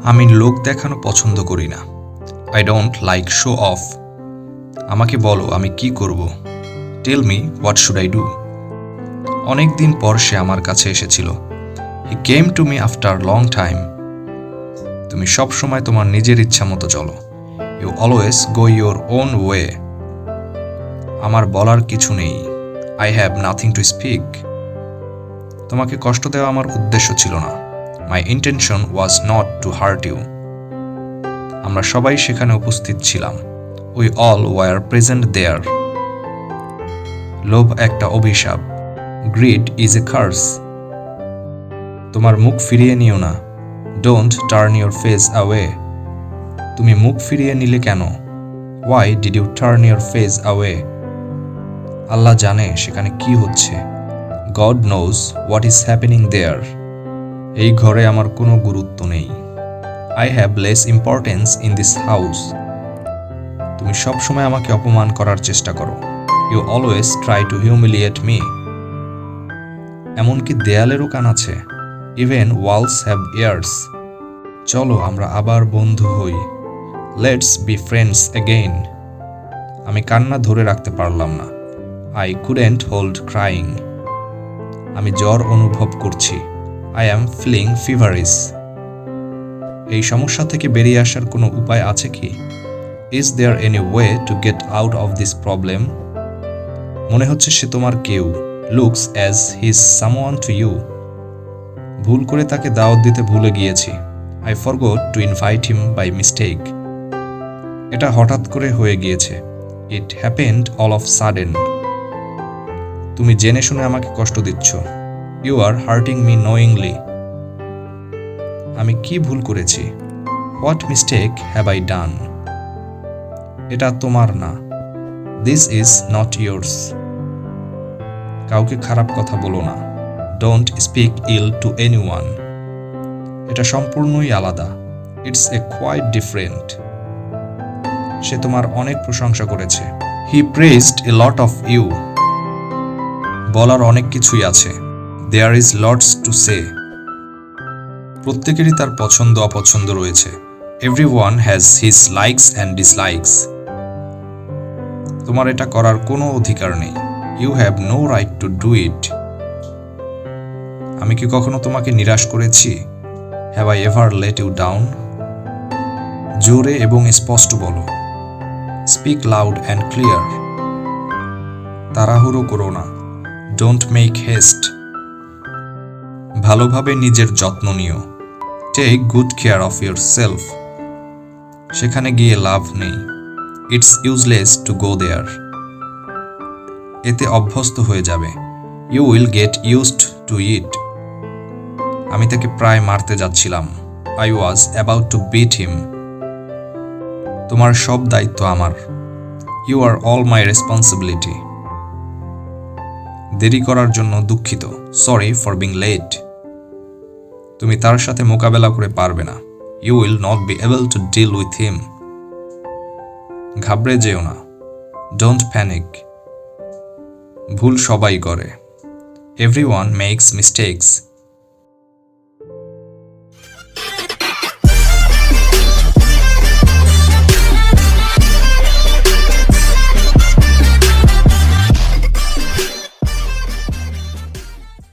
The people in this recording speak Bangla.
আমি লোক দেখানো পছন্দ করি না। I don't like show off. আমাকে বলো আমি কি করব। Tell me what should I do. অনেক দিন পর সে আমার কাছে এসেছিল। He came to me after long time. তুমি সব সময় তোমার নিজের ইচ্ছা মতো চলো। You always go your own way. আমার বলার কিছু নেই। I have nothing to speak. তোমাকে কষ্ট দেওয়া আমার উদ্দেশ্য ছিল না। My intention was not to heart you. আমরা সবাই সেখানে উপস্থিত ছিলাম। We all were present there. লোভ একটা অভিশাপ। Greed is a curse. তোমার মুখ ফিরিয়ে নিও না। Don't turn your face away. তুমি মুখ ফিরিয়ে নিলে কেন? Why did you turn your face away? Allah জানে সেখানে কি হচ্ছে। God knows what is happening there. এই ঘরে আমার কোনো গুরুত্ব নেই। I have less importance in this house. তুমি সবসময় আমাকে অপমান করার চেষ্টা করো। You always try to humiliate me. এমনকি দেয়ালেরও কান আছে। Even walls have ears. চলো আমরা আবার বন্ধু হই। Let's be friends again. আমি কান্না ধরে রাখতে পারলাম না। I couldn't hold crying. আমি জ্বর অনুভব করছি। I am feeling feverish. এই সমস্যা থেকে বেরিয়ে আসার কোনো উপায় আছে কি? Is there any way to get out of this problem? মনে হচ্ছে সে তোমার কেউ। Looks as his someone to you. ভুল করে তাকে দাওয়াত দিতে ভুলে গিয়েছি। I forgot to invite him by mistake. এটা হঠাৎ করে হয়ে গিয়েছে। It happened all of sudden. তুমি জেনে শুনে আমাকে কষ্ট দিচ্ছ। You are hurting me knowingly. আমি কি ভুল করেছি? What mistake have I done? এটা তোমার না। This is not yours. কাউকে খারাপ কথা বলো না। Don't speak ill to anyone. এটা সম্পূর্ণই আলাদা। It's a quite different. সে তোমার অনেক প্রশংসা করেছে। He praised a lot of you. বলার অনেক কিছুই আছে। There is lots to say. প্রত্যেকেরই তার পছন্দ অপছন্দ রয়েছে। Everyone has his likes and dislikes. তোমার এটা করার কোনো অধিকার নেই। You have no right to do it. আমি কি কখনো তোমাকে নিরাশ করেছি? Have I ever let you down? জোরে এবং স্পষ্ট বলো। Speak loud and clear. তাড়াহুড়ো করো না। Don't make heist. ভালোভাবে নিজের যত্ন নিও। Take good care of your self. সেখানে গিয়ে লাভ নেই। It's useless to go there. এতে অভ্যস্ত হয়ে যাবে। You will get used to it. আমি তাকে প্রায় মারতে যাচ্ছিলাম। I was about to beat him. তোমার সব দায়িত্ব আমার। You are all my responsibility. দেরি করার জন্য দুঃখিত। Sorry for being late. তুমি তার সাথে মোকাবেলা করে পারবে না। You will not be able to deal with him. ঘাবড়ে যেও না। Don't panic. ভুল সবাই করে। Everyone makes mistakes.